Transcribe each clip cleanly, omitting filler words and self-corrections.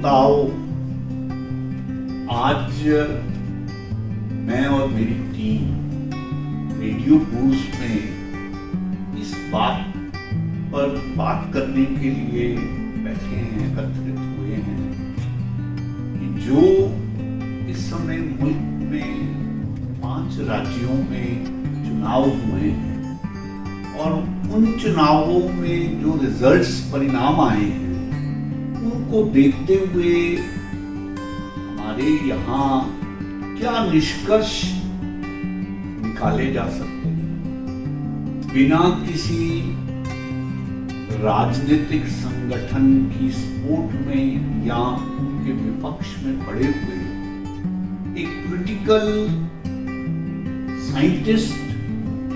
श्रोताओं, आज मैं और मेरी टीम रेडियो बूस्ट में इस बात पर बात करने के लिए बैठे हैं, एकत्रित हुए हैं कि जो इस समय मुल्क में 5 राज्यों में चुनाव हुए हैं और उन चुनावों में जो रिजल्ट्स परिणाम आए हैं उनको देखते हुए हमारे यहाँ क्या निष्कर्ष निकाले जा सकते हैं बिना किसी राजनीतिक संगठन की सपोर्ट में या उनके विपक्ष में पड़े हुए एक पॉलिटिकल साइंटिस्ट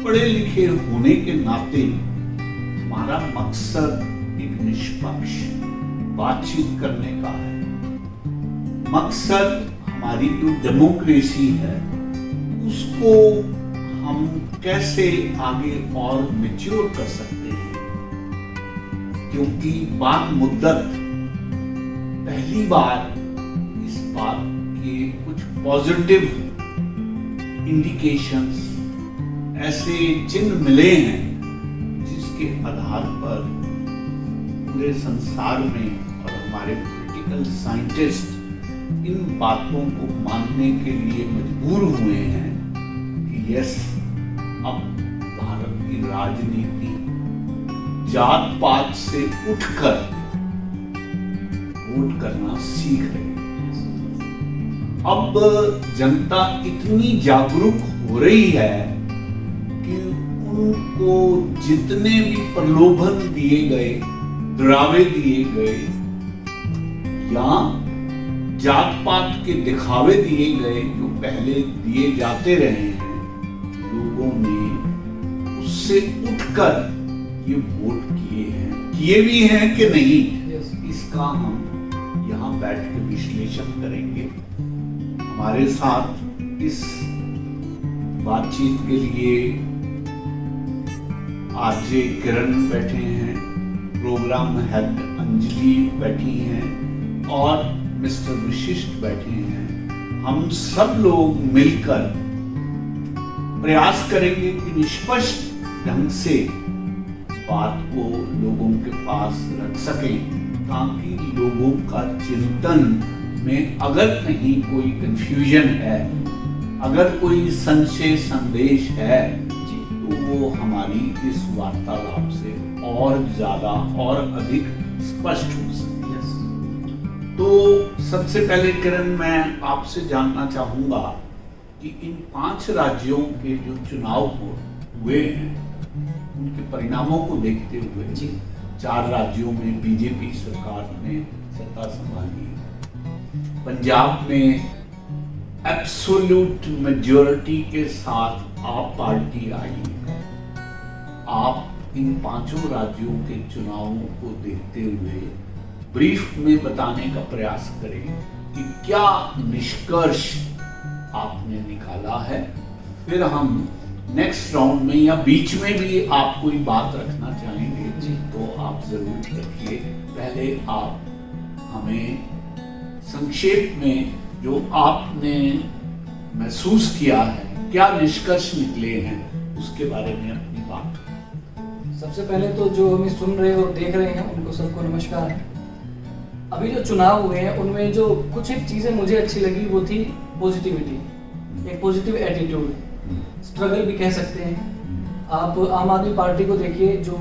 पढ़े लिखे होने के नाते हमारा मकसद एक निष्पक्ष बातचीत करने का है। मकसद हमारी जो डेमोक्रेसी है उसको हम कैसे आगे और मैच्योर कर सकते हैं, क्योंकि बाद मुद्दत पहली बार इस बात के कुछ पॉजिटिव इंडिकेशंस ऐसे चिन्ह मिले हैं जिसके आधार पर पूरे संसार में और हमारे पॉलिटिकल साइंटिस्ट इन बातों को मानने के लिए मजबूर हुए हैं कि यस, अब भारत की राजनीति जात पात से उठकर वोट करना सीख रही है। अब जनता इतनी जागरूक हो रही है कि उनको जितने भी प्रलोभन दिए गए, डरावे दिए गए या जात पात के दिखावे दिए गए जो पहले दिए जाते रहे हैं, लोगों ने उससे उठकर ये वोट किए भी हैं कि नहीं, इसका हम यहाँ बैठ के विश्लेषण करेंगे। हमारे साथ इस बातचीत के लिए आरजे किरण बैठे हैं, प्रोग्राम हेड अंजलि बैठी हैं और मिस्टर विशिष्ट बैठे हैं। हम सब लोग मिलकर प्रयास करेंगे कि निष्पक्ष ढंग से बात को लोगों के पास रख सकें, ताकि लोगों का चिंतन में अगर कहीं कोई कंफ्यूजन है, अगर कोई संशय संदेश है, तो वो हमारी इस वार्तालाप से और ज्यादा और अधिक स्पष्ट हो सके। तो सबसे पहले किरण, मैं आपसे जानना चाहूंगा कि इन 5 राज्यों के जो चुनाव हुए हैं उनके परिणामों को देखते हुए 4 राज्यों में बीजेपी सरकार ने सत्ता संभाली, पंजाब में एब्सोल्यूट मेजॉरिटी के साथ आप पार्टी आई। आप इन 5 राज्यों के चुनावों को देखते हुए ब्रीफ में बताने का प्रयास करें कि क्या निष्कर्ष आपने निकाला है। फिर हम नेक्स्ट राउंड में या बीच में भी आप कोई बात रखना चाहेंगे तो आप जरूर रखिए। पहले आप हमें संक्षेप में जो आपने महसूस किया है, क्या निष्कर्ष निकले हैं, उसके बारे में अपनी बात। सबसे पहले तो जो हमें सुन रहे और देख रहे हैं उनको सबको नमस्कार। अभी जो चुनाव हुए हैं उनमें जो कुछ एक चीजें मुझे अच्छी लगी वो थी पॉजिटिविटी, एक पॉजिटिव एटीट्यूड, स्ट्रगल भी कह सकते हैं। आप आम आदमी पार्टी को देखिए, जो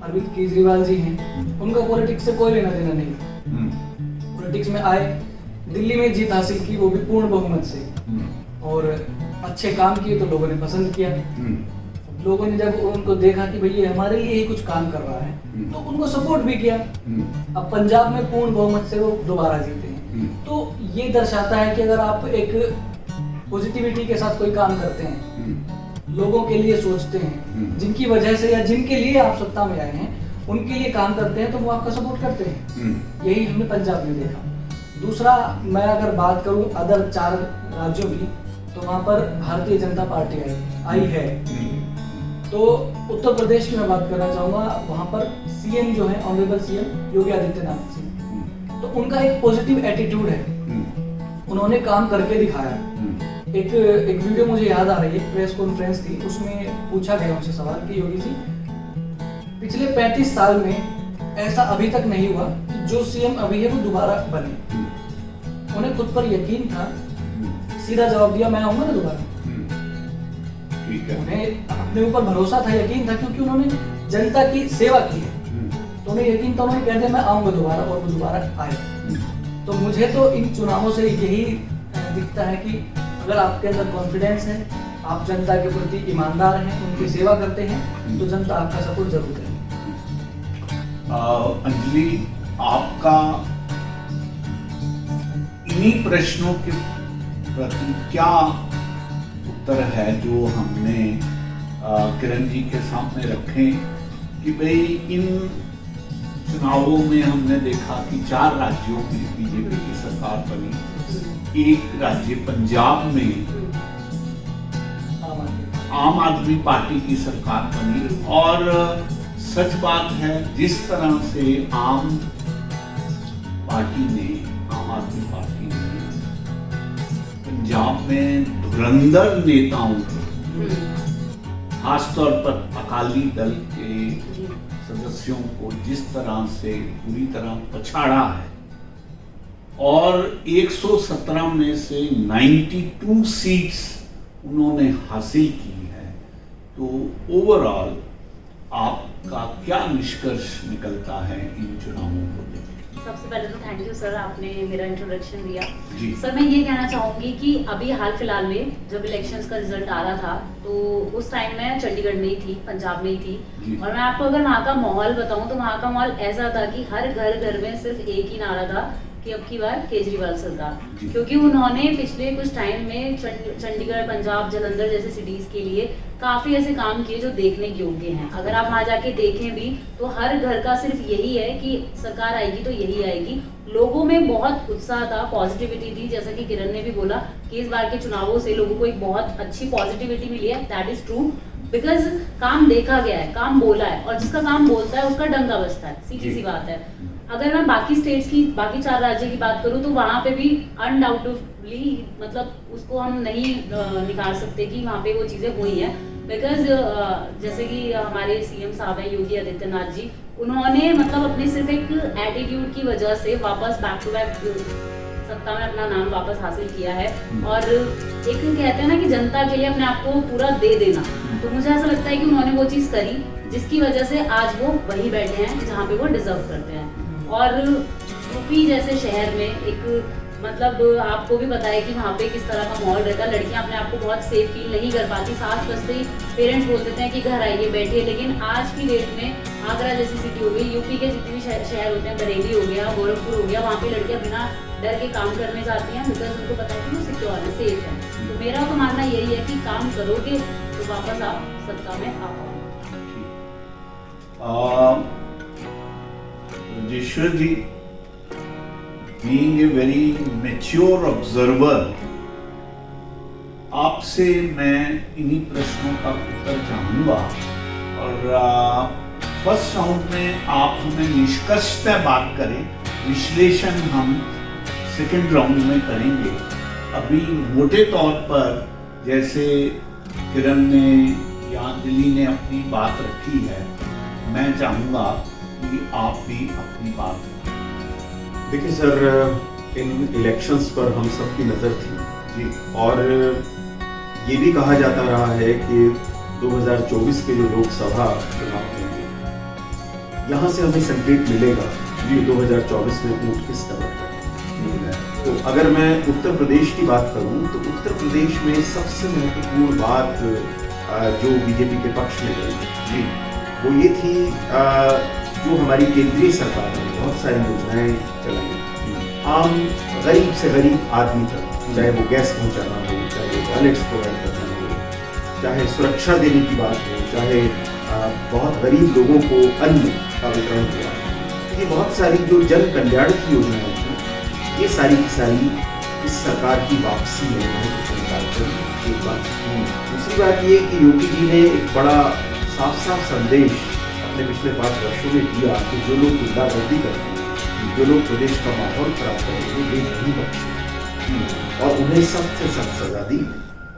अरविंद केजरीवाल जी हैं, उनका पॉलिटिक्स से कोई लेना देना नहीं। पॉलिटिक्स में आए, दिल्ली में जीत हासिल की, वो भी पूर्ण बहुमत से, और अच्छे काम किए तो लोगों ने पसंद किया। लोगों ने जब उनको देखा कि भाई ये हमारे लिए ही कुछ काम कर रहा है तो उनको सपोर्ट भी किया। अब पंजाब में पूर्ण बहुमत से वो दोबारा जीते हैं। तो ये दर्शाता है कि अगर आप एक पॉजिटिविटी के साथ कोई काम करते हैं, लोगों के लिए सोचते हैं, जिनकी वजह से या जिनके लिए आप सत्ता में आए हैं उनके लिए काम करते हैं, तो वो आपका सपोर्ट करते हैं। यही हमने पंजाब में देखा। दूसरा, मैं अगर बात करूं अदर 4 राज्यों की, तो वहां पर भारतीय जनता पार्टी आई है। तो उत्तर प्रदेश की मैं बात करना चाहूँगा, वहाँ पर सीएम जो है ऑनरेबल सीएम योगी आदित्यनाथ जी, तो उनका एक पॉजिटिव एटीट्यूड है, उन्होंने काम करके दिखाया। एक वीडियो मुझे याद आ रही है, प्रेस कॉन्फ्रेंस थी, उसमें पूछा गया उनसे सवाल कि योगी जी पिछले 35 साल में ऐसा अभी तक नहीं हुआ कि जो सीएम अभी है वो दोबारा बने। उन्हें खुद पर यकीन था, सीधा जवाब दिया, मैं आऊंगा ना दोबारा। ठीक है। उन्हें अपने ऊपर भरोसा था, यकीन था, क्योंकि उन्होंने जनता की सेवा की है, तो उन्हें यकीन था, उन्होंने कह दिया मैं आऊंगा दोबारा, और वो दोबारा आए। तो मुझे तो इन चुनावों से यही दिखता है कि अगर आपके अंदर कॉन्फिडेंस है, आप जनता के प्रति ईमानदार हैं, उनकी सेवा करते हैं, तो जनता आपका सपोर्ट जरूर करेगी। अंजलि, आपका इन्हीं प्रश्नों के प्रति क्या उत्तर है जो हमने किरण जी के सामने रखे कि भाई इन चुनावों में हमने देखा कि 4 राज्यों में बीजेपी की सरकार बनी, एक राज्य पंजाब में आम आदमी पार्टी की सरकार बनी, और सच बात है जिस तरह से आम आदमी पार्टी ने पंजाब में धुरंधर नेताओं को, खासतौर पर अकाली दल के सदस्यों को जिस तरह से पूरी तरह पछाड़ा है, और 117 में से 92 सीट्स उन्होंने हासिल की है, तो ओवरऑल आपका क्या निष्कर्ष निकलता है इन चुनावों को लेकर? सबसे पहले तो थैंक यू सर, आपने मेरा इंट्रोडक्शन दिया। जी। सर, मैं ये कहना चाहूँगी कि अभी हाल फिलहाल में जब इलेक्शंस का रिजल्ट आ रहा था, तो उस टाइम मैं चंडीगढ़ में ही थी, पंजाब में ही थी, और मैं आपको अगर वहाँ का माहौल बताऊँ तो वहाँ का माहौल ऐसा था कि हर घर में सिर्फ एक ही नारा था कि अब की बार केजरीवाल सरकार, क्योंकि उन्होंने पिछले कुछ टाइम में चंडीगढ़, पंजाब, जालंधर जैसे सिटीज के लिए काफी ऐसे काम किए जो देखने योग्य हैं। अगर आप वहाँ जाके देखें भी तो हर घर का सिर्फ यही है कि सरकार आएगी तो यही आएगी। लोगों में बहुत उत्साह था, पॉजिटिविटी थी, जैसा कि किरण ने भी बोला कि इस बार के चुनावों से लोगों को एक बहुत अच्छी पॉजिटिविटी मिली है। दैट इज ट्रू, बिकॉज काम देखा गया है, काम बोला है, और जिसका काम बोलता है उसका डंगा बजता है, सीधी सी बात है। अगर मैं बाकी स्टेट्स की, बाकी 4 राज्य की बात करूं तो वहाँ पे भी अनडाउटेडली, मतलब उसको हम नहीं निकाल सकते कि वहाँ पे वो चीज़ें हुई हैं, बिकॉज जैसे कि हमारे सीएम साहब हैं योगी आदित्यनाथ जी, उन्होंने मतलब अपने सिर्फ एक एटीट्यूड की वजह से वापस बैक टू बैक सत्ता में अपना नाम वापस हासिल किया है। और एक कहते हैं ना कि जनता के लिए अपने आप को पूरा दे देना, तो मुझे ऐसा लगता है कि उन्होंने वो चीज़ करी जिसकी वजह से आज वो वहीं बैठे हैं जहाँ पे वो डिजर्व करते हैं। और यूपी जैसे शहर में एक मतलब आपको भी पता है कि वहाँ पे किस तरह का माहौल रहता है, लड़कियाँ अपने आप को बहुत सेफ फील नहीं कर पाती, 7 बजते ही पेरेंट्स बोल देते हैं कि घर आइए बैठिए। लेकिन आज की डेट में आगरा जैसी सिटी हो गई, यूपी के जितने भी शहर होते हैं, बरेली हो गया, गोरखपुर हो गया, वहाँ पे लड़कियाँ बिना डर के काम करने जाती हैं, बिकॉज उनको पता है कि वो सिक्योर है, सेफ है। तो मेरा तो मानना यही है कि काम करोगे तो वापस आप सत्ता में आ पाओगे। राजेश्वर जी, being a very mature observer, आपसे मैं इन्हीं प्रश्नों का उत्तर चाहूँगा। और फर्स्ट राउंड में आप हमें निष्कर्षतः बात करें, विश्लेषण हम सेकंड राउंड में करेंगे। अभी मोटे तौर पर जैसे किरण ने या अंजलि ने अपनी बात रखी है, मैं चाहूँगा कि आप भी अपनी बात रखें। देखिए सर, इन इलेक्शंस पर हम सब की नज़र थी जी, और ये भी कहा जाता रहा है कि 2024 के जो लोकसभा चुनाव होंगे, यहाँ से हमें संकेत मिलेगा कि 2024 में वोट किस तरह का है। तो अगर मैं उत्तर प्रदेश की बात करूँ तो उत्तर प्रदेश में सबसे महत्वपूर्ण बात जो बीजेपी के पक्ष में गई जी, वो ये थी जो हमारी केंद्रीय सरकार ने बहुत सारी योजनाएं चलाई आम गरीब से गरीब आदमी तक, चाहे वो गैस पहुंचाना हो, चाहे वो टॉयलेट्स प्रोवाइड करना हो, चाहे सुरक्षा देने की बात हो, चाहे बहुत गरीब लोगों को अन्न का वितरण किया। ये बहुत सारी जो जन कल्याण की योजनाएं थी, ये सारी की सारी इस सरकार की वापसी में एक बात। दूसरी बात ये कि योगी जी ने एक बड़ा साफ साफ संदेश अपने पिछले 5 वर्षों में दिया कि जो लोग गुंडागर्दी करते हैं, जो लोग प्रदेश का माहौल खराब करेंगे वे नहीं बख्शे और उन्हें सख्त से सख्त सजा दी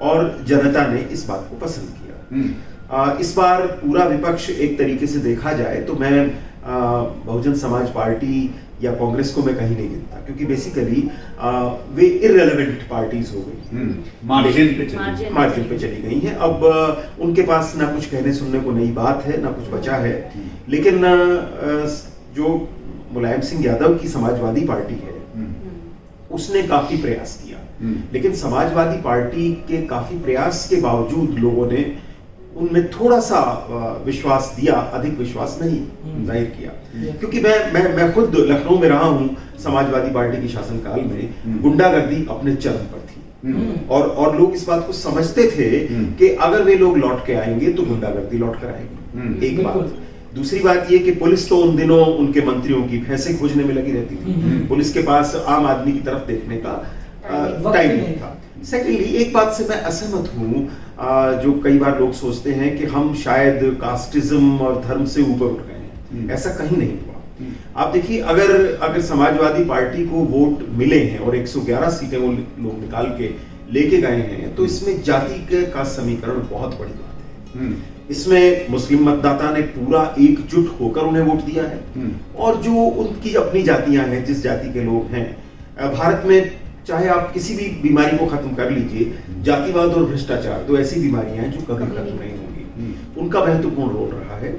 और जनता ने इस बात को पसंद किया। इस बार पूरा विपक्ष एक तरीके से देखा जाए तो मैं बहुजन समाज पार्टी या कांग्रेस को मैं कहीं नहीं गिनता, क्योंकि बेसिकली वे इररिलेवेंट पार्टीज हो गई, मार्जिन पे चली गई हैं। अब उनके पास ना कुछ कहने सुनने को नई बात है ना कुछ बचा है। लेकिन जो मुलायम सिंह यादव की समाजवादी पार्टी है उसने काफी प्रयास किया, लेकिन समाजवादी पार्टी के काफी प्रयास के बावजूद लोगों ने उनमें थोड़ा सा विश्वास दिया, अधिक विश्वास नहीं जाहिर किया। क्योंकि मैं खुद लखनऊ में रहा हूँ समाजवादी पार्टी की शासनकाल में, गुंडागर्दी अपने चरम पर थी और लोग इस बात को समझते थे कि अगर वे लोग लौट के आएंगे तो गुंडागर्दी लौट कर आएगी। एक बात। दूसरी बात ये कि पुलिस तो उन दिनों उनके मंत्रियों की भैंसे खोजने में लगी रहती थी, पुलिस के पास आम आदमी की तरफ देखने का टाइम नहीं था। सेकेंडली, एक बात से मैं असहमत हूँ, जो कई बार लोग सोचते हैं कि हम शायद कास्टिज्म और धर्म से ऊपर उठ गए हैं। ऐसा कहीं नहीं हुआ। आप देखिए, अगर समाजवादी पार्टी को वोट मिले हैं और 111 सीटें वो लोग निकाल के लेके गए हैं, तो इसमें जाति का समीकरण बहुत बड़ी बात है। इसमें मुस्लिम मतदाता ने पूरा एकजुट होकर उन्हें वोट दिया है और जो उनकी अपनी जातियां हैं, जिस जाति के लोग हैं, भारत में चाहे आप किसी भी बीमारी को खत्म कर लीजिए, जातिवाद और भ्रष्टाचार तो ऐसी बीमारियां हैं जो कभी खत्म नहीं होंगी। उनका महत्वपूर्ण रोल रहा है।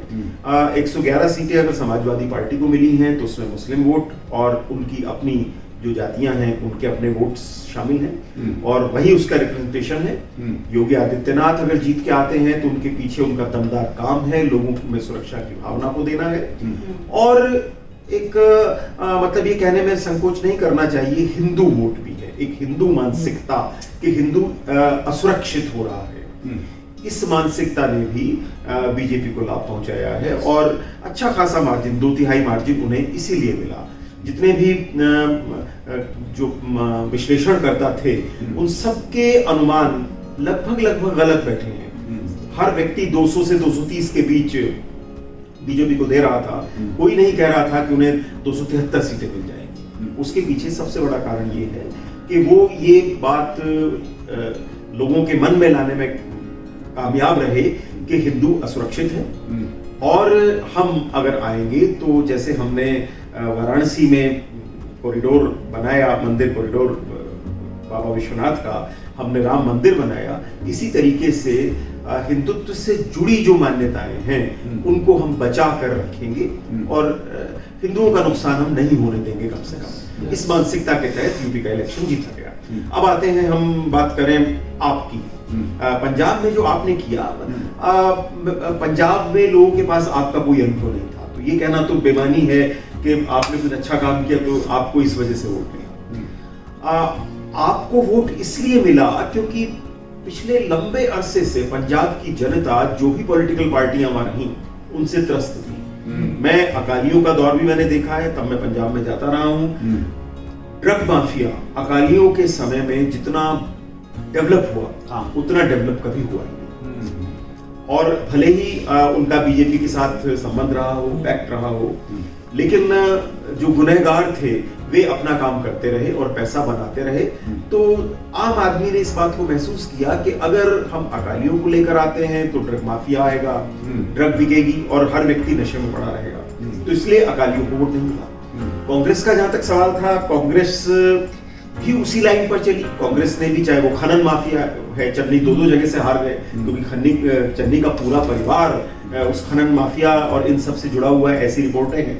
111 सीटें अगर समाजवादी पार्टी को मिली हैं तो उसमें मुस्लिम वोट और उनकी अपनी जो जातियां हैं उनके अपने वोट्स शामिल हैं और वही उसका रिप्रेजेंटेशन है। योगी आदित्यनाथ अगर जीत के आते हैं तो उनके पीछे उनका दमदार काम है, लोगों में सुरक्षा की भावना को देना है और एक मतलब ये कहने में संकोच नहीं करना चाहिए, हिंदू वोट भी है, एक हिंदू मानसिकता कि हिंदू असुरक्षित हो रहा है, इस मानसिकता ने भी बीजेपी को लाभ पहुंचाया है और अच्छा खासा मार्जिन, 2/3 मार्जिन उन्हें इसीलिए मिला। जितने भी जो विश्लेषणकर्ता थे उन सबके अनुमान लगभग गलत बैठे हैं। हर व्यक्ति 200 से 230 के बीच बीजेपी को दे रहा था, कोई नहीं कह रहा था कि उन्हें 273 सीटें मिल जाएंगी। उसके पीछे सबसे बड़ा कारण ये है कि वो ये बात लोगों के मन में लाने में कामयाब रहे कि हिंदू असुरक्षित है और हम अगर आएंगे तो जैसे हमने वाराणसी में कॉरिडोर बनाया, मंदिर कॉरिडोर बाबा विश्वनाथ का, हमने राम मंदिर बनाया, इसी तरीके से हिंदुत्व से जुड़ी जो मान्यताएं हैं उनको हम बचा कर रखेंगे और हिंदुओं का नुकसान हम नहीं होने देंगे कम से कम। इस मानसिकता के तहत यूपी का इलेक्शन जीता गया। अब आते हैं, हम बात करें आपकी पंजाब में जो आपने किया, पंजाब में लोगों के पास आपका कोई अनुभव नहीं था, तो ये कहना तो बेमानी है कि आपने कुछ अच्छा काम किया तो आपको इस वजह से वोट मिला। आपको वोट इसलिए मिला क्योंकि पिछले लंबे अरसे से पंजाब की जनता जो भी पॉलिटिकल पार्टियां वहां रहीं उनसे त्रस्त थी। मैं अकालियों का दौर भी मैंने देखा है, तब मैं पंजाब में जाता रहा हूं। ड्रग माफिया अकालियों के समय में जितना डेवलप हुआ उतना डेवलप कभी हुआ नहीं और भले ही उनका बीजेपी के साथ संबंध रहा हो, पैक्ट रहा हो, लेकिन जो गुनहगार थे वे अपना काम करते रहे और पैसा बनाते रहे। तो आम आदमी ने इस बात को महसूस किया कि अगर हम अकालियों को लेकर आते हैं तो ड्रग माफिया आएगा, ड्रग बिकेगी और हर व्यक्ति नशे में पड़ा रहेगा, तो इसलिए अकालियों को वोट नहीं मिला। कांग्रेस का जहां तक सवाल था, कांग्रेस भी उसी लाइन पर चली। कांग्रेस ने भी, चाहे वो खनन माफिया है, चन्नी 2 जगह से हार गए क्योंकि चन्नी का पूरा परिवार उस खनन माफिया और इन सब से जुड़ा हुआ है, ऐसी रिपोर्टें हैं।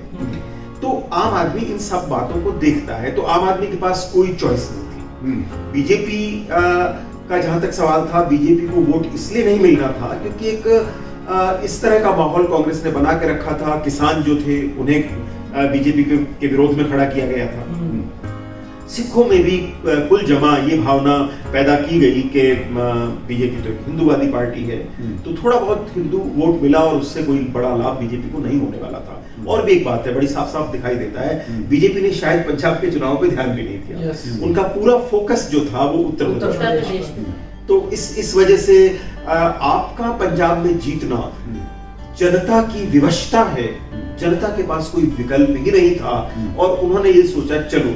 तो आम आदमी इन सब बातों को देखता है, तो आम आदमी के पास कोई चॉइस नहीं थी। बीजेपी का जहां तक सवाल था, बीजेपी को वोट इसलिए नहीं मिल रहा था क्योंकि एक इस तरह का माहौल कांग्रेस ने बना के रखा था। किसान जो थे उन्हें बीजेपी के विरोध में खड़ा किया गया था। सिखों में भी कुल जमा ये भावना पैदा की गई कि बीजेपी तो एक हिंदूवादी पार्टी है, तो थोड़ा बहुत हिंदू वोट मिला और उससे कोई बड़ा लाभ बीजेपी को नहीं होने वाला था। और भी एक बात है, बड़ी साफ साफ दिखाई देता है, बीजेपी ने शायद पंजाब के चुनाव पे ध्यान भी नहीं दिया। उनका पूरा फोकस जो था वो उत्तर प्रदेश। तो इस वजह से आपका पंजाब में जीतना जनता की विवशता है जनता के पास कोई विकल्प ही नहीं था और उन्होंने ये सोचा चलो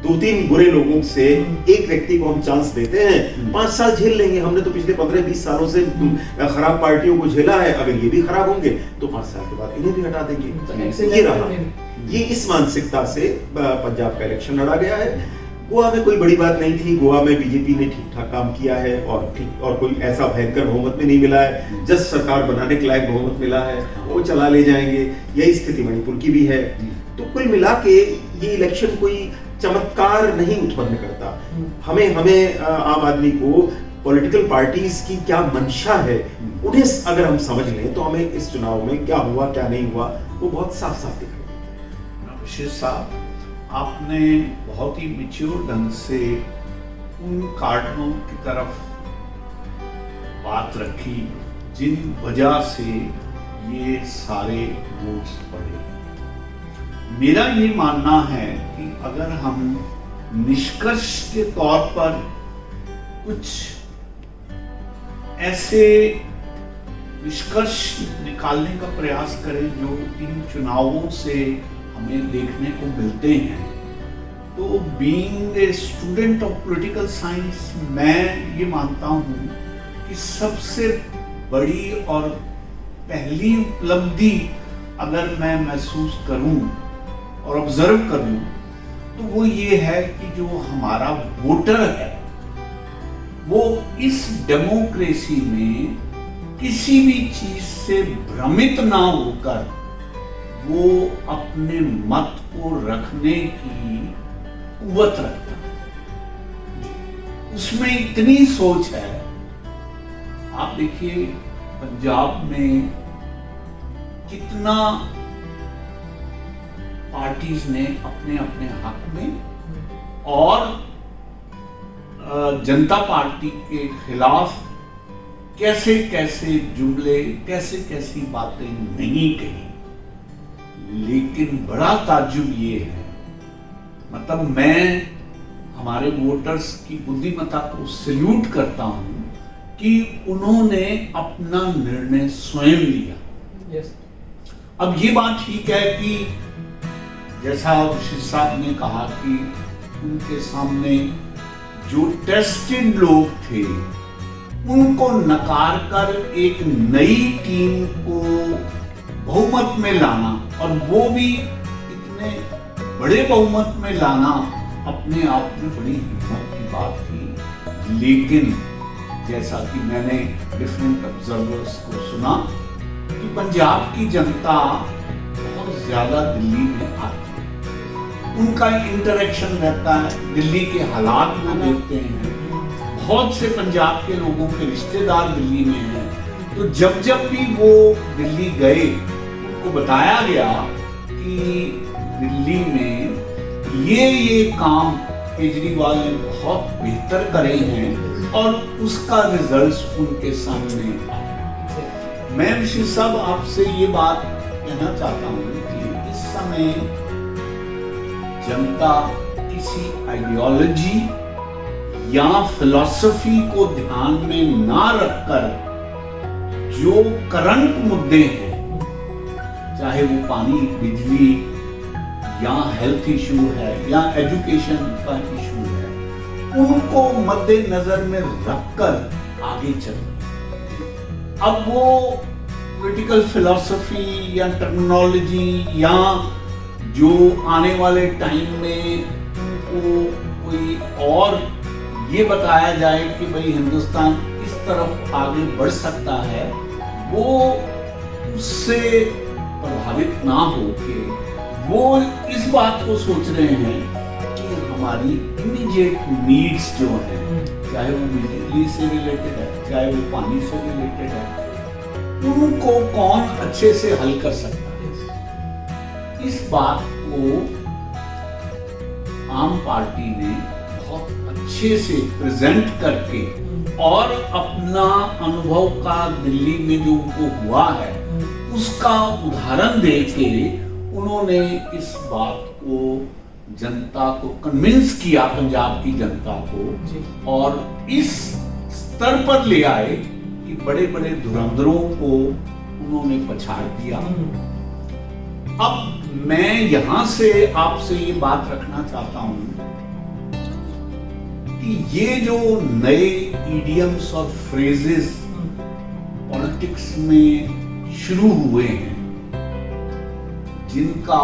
2-3 बुरे लोगों से एक व्यक्ति को हम चांस देते हैं, 5 साल झेल लेंगे। हमने तो पिछले 15-20 सालों से खराब पार्टियों को झेला है, अगर ये भी खराब होंगे तो 5 साल के बाद इन्हें भी हटा देंगे। ये रहा, ये इस मानसिकता से पंजाब का इलेक्शन लड़ा गया है। गोवा में कोई बड़ी बात नहीं थी, गोवा में बीजेपी ने ठीक ठाक काम किया है और कोई ऐसा भयंकर बहुमत में नहीं मिला है, जस्ट सरकार बनाने के लायक बहुमत मिला है, वो चला ले जाएंगे। यही स्थिति मणिपुर की भी है। तो कुल मिला के ये इलेक्शन कोई चमत्कार नहीं उत्पन्न करता। हमें आम आदमी को पॉलिटिकल पार्टीज की क्या मंशा है, उन्हें अगर हम समझ लें तो हमें इस चुनाव में क्या हुआ क्या नहीं हुआ वो बहुत साफ साफ दिखाई देता है। विशेष साहब, आपने बहुत ही मैच्योर ढंग से उन कारणों की तरफ बात रखी जिन वजह से ये सारे वोट्स पड़े। मेरा ये मानना है कि अगर हम निष्कर्ष के तौर पर कुछ ऐसे निष्कर्ष निकालने का प्रयास करें जो इन चुनावों से हमें देखने को मिलते हैं, तो being a student of political science मैं ये मानता हूँ कि सबसे बड़ी और पहली उपलब्धि अगर मैं महसूस करूँ और ऑब्जर्व करूँ तो वो ये है कि जो हमारा वोटर है वो इस डेमोक्रेसी में किसी भी चीज से भ्रमित ना होकर वो अपने मत को रखने की कुव्वत रखता है। उसमें इतनी सोच है। आप देखिए पंजाब में कितना पार्टीज ने अपने अपने हक में और जनता पार्टी के खिलाफ कैसे कैसे जुमले, कैसे कैसी बातें नहीं कही। लेकिन बड़ा ताज्जुब ये है, मतलब मैं हमारे वोटर्स की बुद्धिमत्ता को सैल्यूट करता हूं कि उन्होंने अपना निर्णय स्वयं लिया। अब ये बात ठीक है कि जैसा ऋषि साहब ने कहा कि उनके सामने जो टेस्टेड लोग थे उनको नकार कर एक नई टीम को बहुमत में लाना, और वो भी इतने बड़े बहुमत में लाना अपने आप में बड़ी हिम्मत की बात थी। लेकिन जैसा कि मैंने डिफरेंट ऑब्जर्वर्स को सुना कि पंजाब की जनता बहुत ज्यादा दिल्ली में आती है, उनका इंटरेक्शन रहता है, दिल्ली के हालात वो देखते हैं। बहुत से पंजाब के लोगों के रिश्तेदार दिल्ली में हैं, तो जब जब भी वो दिल्ली गए उनको बताया गया कि दिल्ली में ये काम केजरीवाल ने बहुत बेहतर करे हैं और उसका रिजल्ट उनके सामने आया। मैं ऋषि साहब आपसे ये बात कहना चाहता हूँ कि इस समय जनता किसी आइडियोलॉजी या फिलॉसफी को ध्यान में ना रखकर जो करंट मुद्दे हैं, चाहे वो पानी, बिजली या हेल्थ इशू है या एजुकेशन का इशू है, उनको मद्देनजर में रखकर आगे चल। अब वो पॉलिटिकल फिलॉसफी या टर्मिनोलॉजी या जो आने वाले टाइम में उनको कोई और ये बताया जाए कि भाई हिंदुस्तान इस तरफ आगे बढ़ सकता है, वो उससे प्रभावित ना होके वो इस बात को सोच रहे हैं कि हमारी इमीडिएट नीड्स जो हैं, चाहे वो बिजली से रिलेटेड है, चाहे वो पानी से रिलेटेड है, उनको कौन अच्छे से हल कर सकता है। इस बात को आम पार्टी ने बहुत अच्छे से प्रेजेंट करके और अपना अनुभव का दिल्ली में जो उनको हुआ है उसका उदाहरण देके उन्होंने इस बात को जनता को कन्विंस किया, पंजाब की जनता को, और इस स्तर पर ले आए कि बड़े बड़े धुरंधरों को उन्होंने पछाड़ दिया। अब मैं यहां से आपसे ये बात रखना चाहता हूं कि ये जो नए इडियम्स और फ्रेजेस पॉलिटिक्स में शुरू हुए हैं, जिनका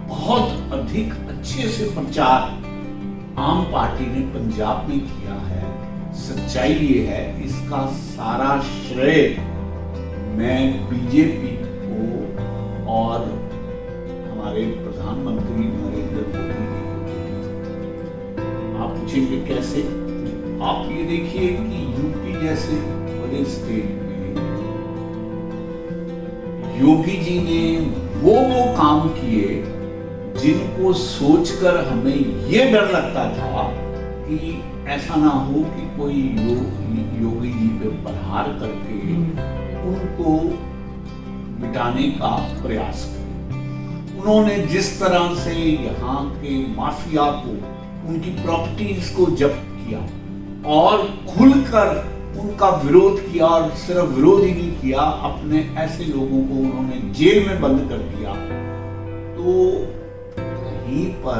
बहुत अधिक अच्छे से प्रचार आम पार्टी ने पंजाब में किया है, सच्चाई ये है, इसका सारा श्रेय मैं बीजेपी को और हमारे प्रधानमंत्री नरेंद्र मोदी को। आप पूछेंगे कैसे? आप ये देखिए कि यूपी जैसे बड़े स्टेट में योगी जी ने वो काम किए जिनको सोचकर हमें ये डर लगता था कि ऐसा ना हो कि कोई योगी जी पे प्रहार करके उनको मिटाने का प्रयास करे। उन्होंने जिस तरह से यहाँ के माफिया को, उनकी प्रॉपर्टीज को जब्त किया और खुलकर उनका विरोध किया, और सिर्फ विरोध ही नहीं किया, अपने ऐसे लोगों को उन्होंने जेल में बंद कर दिया। तो यहीं पर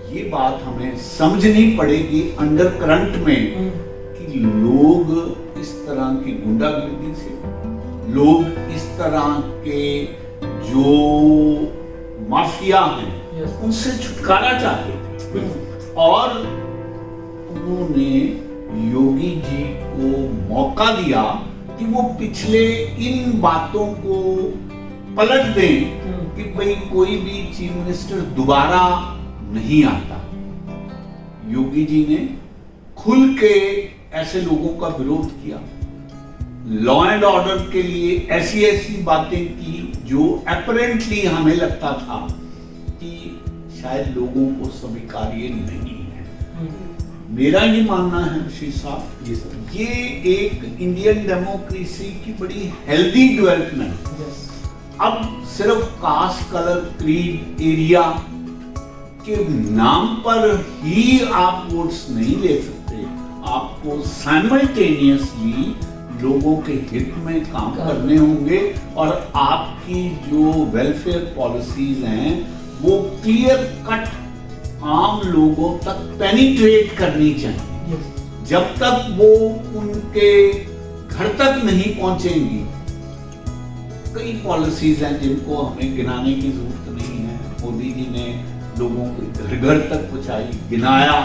ये बात हमें समझनी पड़ेगी अंडर करंट में कि लोग इस तरह की गुंडागर्दी से, लोग इस तरह के जो माफिया हैं उनसे छुटकारा चाहते थे, और उन्होंने योगी जी को मौका दिया कि वो पिछले इन बातों को पलट दें कि भाई कोई भी चीफ मिनिस्टर दोबारा नहीं आता। योगी जी ने खुल के ऐसे लोगों का विरोध किया, लॉ एंड ऑर्डर के लिए ऐसी ऐसी बातें की जो अपरेंटली हमें लगता था कि शायद लोगों को स्वीकार्य नहीं है। मेरा ये मानना है ऋषि साहब, ये एक इंडियन डेमोक्रेसी की बड़ी हेल्दी डेवलपमेंट। अब सिर्फ कास्ट, कलर, क्रीड, एरिया के नाम पर ही आप वोट्स नहीं ले सकते। आपको साइमल्टेनियसली लोगों के हित में काम करने होंगे, और आपकी जो वेलफेयर पॉलिसीज हैं वो क्लियर कट आम लोगों तक पेनिट्रेट करनी चाहिए। जब तक वो उनके घर तक नहीं पहुंचेंगी, कई पॉलिसीज हैं जिनको हमें गिनाने की जरूरत नहीं है। मोदी जी ने लोगों को घर घर तक पहुंचाई, गिनाया।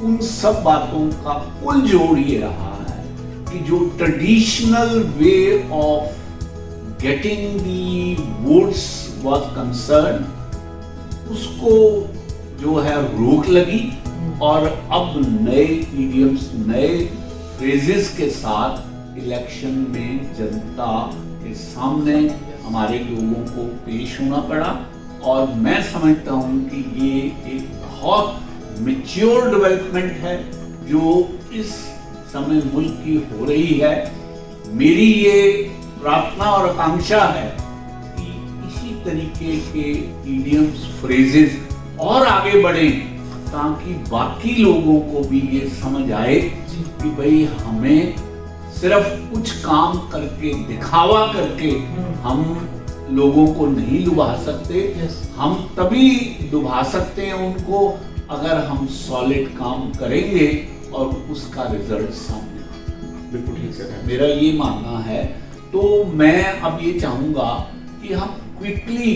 उन सब बातों का कुल जोड़ ये रहा है कि जो traditional way of getting the votes was concern, उसको जो है रोक लगी, और अब नए इडियम्स, नए फ्रेजेस के साथ इलेक्शन में जनता के सामने हमारे लोगों को पेश होना पड़ा। और मैं समझता हूं कि ये एक बहुत मैच्योर डेवलपमेंट है जो इस समय मुल्क की हो रही है। मेरी ये प्रार्थना और आकांक्षा है कि इसी तरीके के इडियम्स, फ्रेजेस और आगे बढ़े, ताकि बाकी लोगों को भी ये समझ आए कि भाई हमें सिर्फ कुछ काम करके, दिखावा करके हम लोगों को नहीं लुभा सकते। हम तभी लुभा सकते हैं उनको अगर हम सॉलिड काम करेंगे और उसका रिजल्ट सामने। बिल्कुल ठीक है, मेरा ये मानना है। तो मैं अब ये चाहूंगा कि हम क्विकली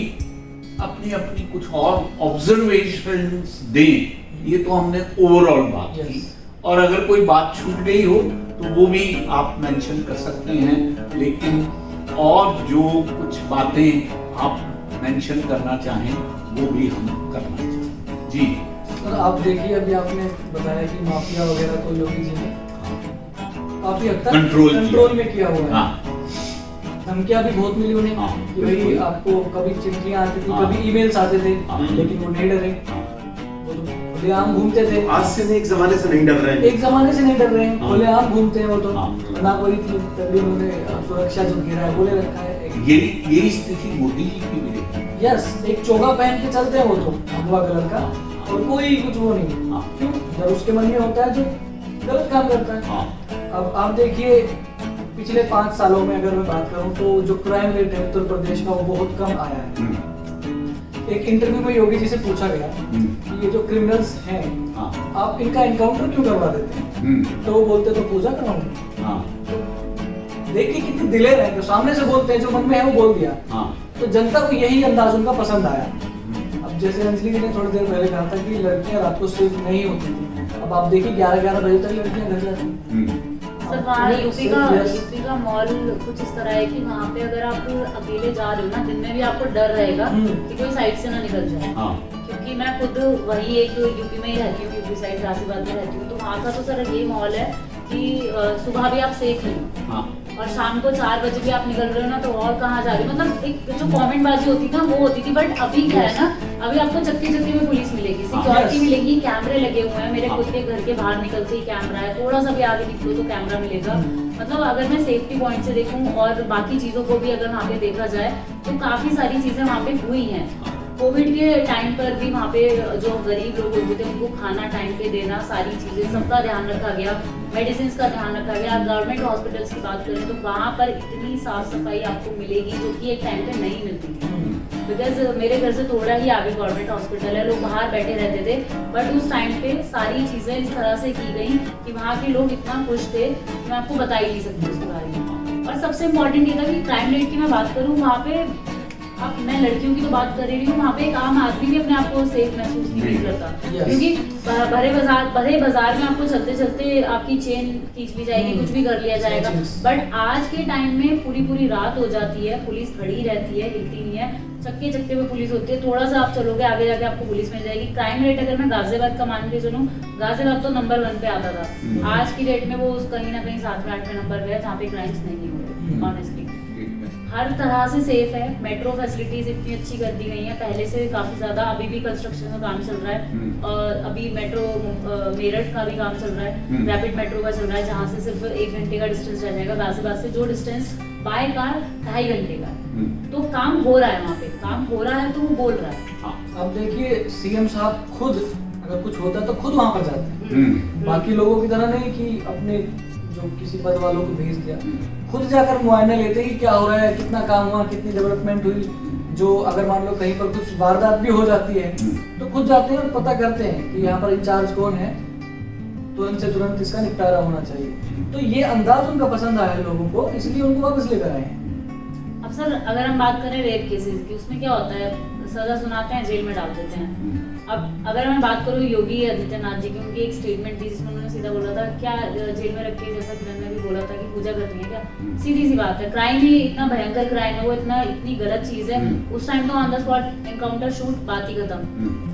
अपनी अपनी कुछ और ऑब्जर्वेशंस दें। ये तो हमने ओवरऑल बात की, और अगर कोई बात छूट गई हो तो वो भी आप मेंशन कर सकते हैं, लेकिन और जो कुछ बातें आप मेंशन करना चाहें वो भी हम करना चाहें। जी सर, आप देखिए अभी आपने बताया कि माफिया वगैरह को योगी जी ने काफी हद तक कंट्रोल में किया हुआ है। हाँ। धमकियां भी बहुत मिली उन्हें कि भाई आपको कभी चिट्ठियां आती थी, कभी ईमेल्स आते थे, लेकिन वो नहीं डरे, खुलेआम घूमते थे। आज से नहीं, एक जमाने से नहीं डर रहे हैं। एक जमाने से नहीं डर रहे हैं, खुलेआम घूमते हैं वो तो। ना कोई तभी उन्होंने सुरक्षा जो घेरा है बोले रखा है। यही स्थिति मोदी जी की भी रही। यस, एक चोगा पहन के चलते हैं वो तो, भगवा कलर का, और कोई कुछ वो नहीं। क्यों? जब उसके मन में होता है जो गलत काम करता है। अब आप देखिए पिछले 5 सालों में अगर मैं बात करूं तो जो क्राइम रेट है उत्तर प्रदेश का वो बहुत कम आया है। एक इंटरव्यू में योगी जी से पूछा गया कि ये जो क्रिमिनल्स हैं आप इनका एनकाउंटर क्यों करवा देते हैं, तो वो बोलते तो पूजा कराऊंगा। देखिए कितनी दिलेर है, जो सामने से बोलते हैं जो मन में है वो बोल दिया। तो जनता को यही अंदाज उनका पसंद आया। अब जैसे अंजलि जी ने थोड़ी देर पहले कहा था कि लड़कियां रात को सेफ नहीं होती थी, अब आप देखिए 11-11 बजे तक लड़कियां घर जाती। सर वहाँ यूपी का मॉल कुछ इस तरह है कि वहाँ पे अगर आप अकेले जा रहे हो ना, दिन में भी आपको डर रहेगा कि कोई साइड से ना निकल जाए। क्योंकि मैं खुद वही एक यूपी में ही रहती हूँ, यूपी साइड गाजियाबाद में रहती हूँ, तो वहाँ का तो सर ये मॉल है कि सुबह भी आप सेफ नहीं और शाम को 4 बजे भी आप निकल रहे हो ना तो और कहाँ जा रहे हो, मतलब एक जो कमेंट बाजी होती ना वो होती थी। बट अभी क्या है ना, अभी आपको चक्की चक्की में पुलिस मिलेगी, सिक्योरिटी मिलेगी, कैमरे लगे हुए हैं। मेरे खुद के घर के बाहर निकलते ही कैमरा है, थोड़ा सा भी आगे निकलो तो कैमरा मिलेगा। मतलब अगर मैं सेफ्टी पॉइंट से देखूं और बाकी चीजों को भी अगर वहाँ पे देखा जाए तो काफी सारी चीजें वहाँ पे हुई हैं। कोविड के टाइम पर भी वहाँ पे जो गरीब लोग होते थे उनको खाना टाइम पे देना, सारी चीजें सबका ध्यान रखा गया, मेडिसिन का ध्यान रखा गया। गवर्नमेंट हॉस्पिटल्स की बात करें तो वहाँ पर इतनी साफ सफाई आपको मिलेगी जो कि एक टाइम पे नहीं मिलती थी। बिकॉज मेरे घर से थोड़ा ही आगे गवर्नमेंट हॉस्पिटल है, लोग बाहर बैठे रहते थे, बट उस टाइम पे सारी चीजें इस तरह से की गई कि वहाँ के लोग इतना खुश थे कि मैं आपको बता ही नहीं सकती उसके बारे में। और सबसे इम्पोर्टेंट ये था कि क्राइम रेट की मैं बात करूँ वहाँ पे, अब मैं लड़कियों की तो बात कर रही हूँ, वहाँ पे एक आम आदमी भी अपने आप को सेफ महसूस नहीं करता। क्योंकि भरे बाजार में आपको चलते चलते आपकी चेन खींच ली जाएगी, कुछ भी कर लिया जाएगा। बट आज के टाइम में पूरी रात हो जाती है, पुलिस खड़ी रहती है, हिलती नहीं है, चक्के चक्के में पुलिस होती है, थोड़ा सा आप चलोगे आगे जाके आपको पुलिस मिल जाएगी। क्राइम रेट अगर मैं गाजियाबाद का मान के चलूँ, गाजियाबाद तो नंबर 1 पे आता था, आज की डेट में वो कहीं ना कहीं 7वें-8वें नंबर पे है जहाँ पे क्राइम्स नहीं हो रहे। ऑनेस्टली हर तरह से सेफ है, मेट्रो फैसिलिटीज इतनी अच्छी कर दी गई हैं पहले से काफी ज्यादा। अभी भी कंस्ट्रक्शन का काम चल रहा है और अभी मेट्रो मेरठ का भी काम चल रहा है, रैपिड मेट्रो का चल रहा है, जहाँ से सिर्फ 1 घंटे का डिस्टेंस रह जाएगा गाजियाबाद से, जो डिस्टेंस बाय कार 2.5 घंटे का। तो काम हो रहा है, वहाँ पे काम हो रहा है, तो वो बोल रहा है। अब देखिए सीएम साहब खुद अगर कुछ होता है तो खुद वहाँ पर जाते हैं, बाकी लोगों की तरह नहीं कि अपने जो किसी पद वालों को भेज दिया, खुद जाकर मुआयना लेते हैं कि क्या हो रहा है, कितना काम हुआ, कितनी डेवलपमेंट हुई। जो अगर मान लो कहीं पर कुछ वारदात भी हो जाती है तो खुद जाते हैं और पता करते हैं कि यहाँ पर इंचार्ज कौन है, तुरंत से तुरंत इसका निपटारा होना चाहिए। तो ये अंदाज उनका पसंद आया है लोगों को, इसलिए उनको वापस लेकर आए हैं। अब सर अगर हम बात करें रेप केसेस की, उसमें क्या होता है, सजा सुनाते हैं, जेल में डाल देते हैं। अब अगर मैं बात करूँ योगी आदित्यनाथ जी की, उनकी एक स्टेटमेंट थी जिसमें उन्होंने सीधा बोला था, क्या जेल में रख के, जैसा किरण ने भी बोला था कि पूजा करती है क्या, सीधी सी बात है। क्राइम ही इतना भयंकर क्राइम है, वो इतनी गलत चीज है। उस टाइम तो on the spot encounter shoot, बात ही खत्म,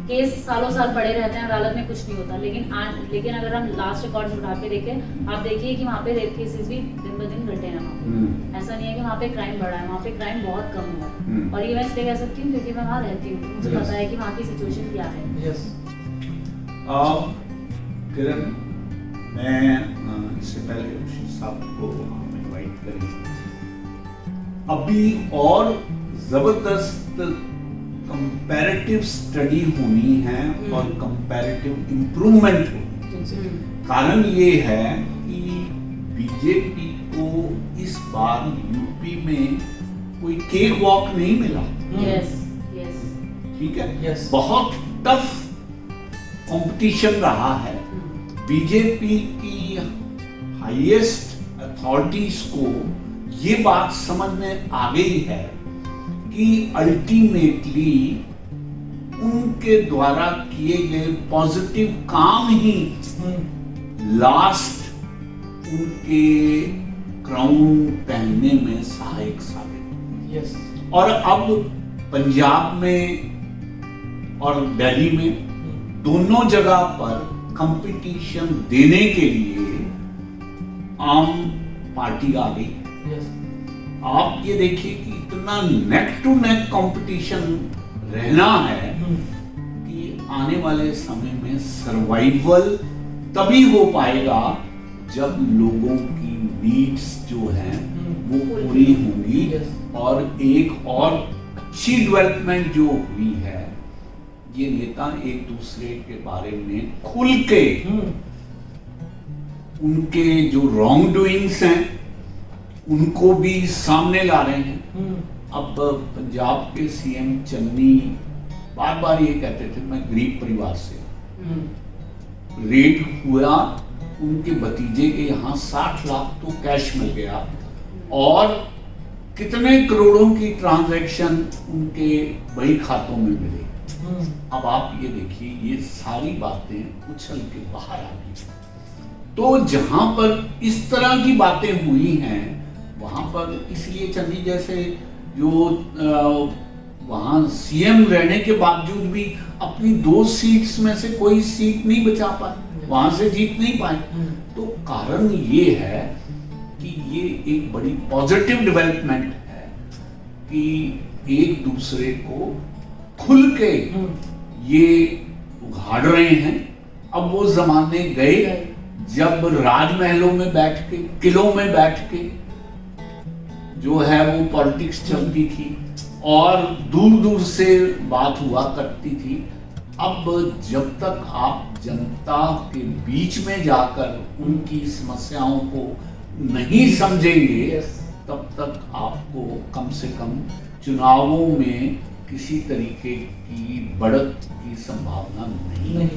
केस सालों साल पड़े रहते हैं, अदालत में कुछ नहीं होता। लेकिन अगर हम लास्ट रिकॉर्ड्स उठा के देखें, आप देखिए कि वहाँ पे रेप केसेस भी दिन ब दिन घटे हैं। ऐसा नहीं है कि वहाँ पे क्राइम बढ़ा है, वहाँ पे क्राइम बहुत कम हुआ है। और ये मैं इसलिए कह सकती हूँ क्योंकि मैं वहाँ रहती हूँ, मुझे पता है कि वहाँ की सिचुएशन क्या है। किरण, मैं इससे पहले ऋषि साहब को हम इनवाइट करेंगे, अभी और जबरदस्त कंपैरेटिव स्टडी होनी है और कंपैरेटिव इम्प्रूवमेंट होनी। कारण ये है कि बीजेपी को इस बार यूपी में कोई केक वॉक नहीं मिला। ठीक है, बहुत टफ कंपटीशन रहा है। बीजेपी की हाईएस्ट अथॉरिटीज को ये बात समझ में आ गई है कि अल्टीमेटली उनके द्वारा किए गए पॉजिटिव काम ही लास्ट उनके क्राउन पहनने में सहायक साबित। और अब पंजाब में और दिल्ली में दोनों जगह पर कंपटीशन देने के लिए आम पार्टी आ गई। आप ये देखिए कि इतना नेक टू नेक कंपटीशन रहना है कि आने वाले समय में सर्वाइवल तभी हो पाएगा जब लोगों की नीड्स जो हैं वो पूरी होंगी। और एक और अच्छी डेवलपमेंट जो हुई है, ये नेता एक दूसरे के बारे में खुल के उनके जो रॉन्ग डूइंग्स हैं उनको भी सामने ला रहे हैं। अब पंजाब के सीएम चन्नी बार बार ये कहते थे मैं गरीब परिवार से हूं। रेड हुआ, उनके भतीजे के यहाँ 60 लाख तो कैश मिल गया और कितने करोड़ों की ट्रांजैक्शन उनके बही खातों में मिले। अब आप ये देखिए, ये सारी बातें उछल के बाहर आ गई। तो जहां पर इस तरह की बातें हुई हैं, वहां पर इसलिए चन्नी जैसे जो वहां सीएम रहने के बावजूद भी अपनी 2 सीट्स में से कोई सीट नहीं बचा पाए, वहां से जीत नहीं पाए। तो कारण ये है कि ये एक बड़ी पॉजिटिव डेवलपमेंट है कि एक दूसरे को खुल के ये उघाड़ रहे हैं। अब वो जमाने गए जब राजमहलों में बैठ के, किलों में बैठ के जो है वो पॉलिटिक्स चलती थी और दूर दूर से बात हुआ करती थी। अब जब तक आप जनता के बीच में जाकर उनकी समस्याओं को नहीं समझेंगे, तब तक आपको कम से कम चुनावों में किसी तरीके की बढ़त की संभावना नहीं है।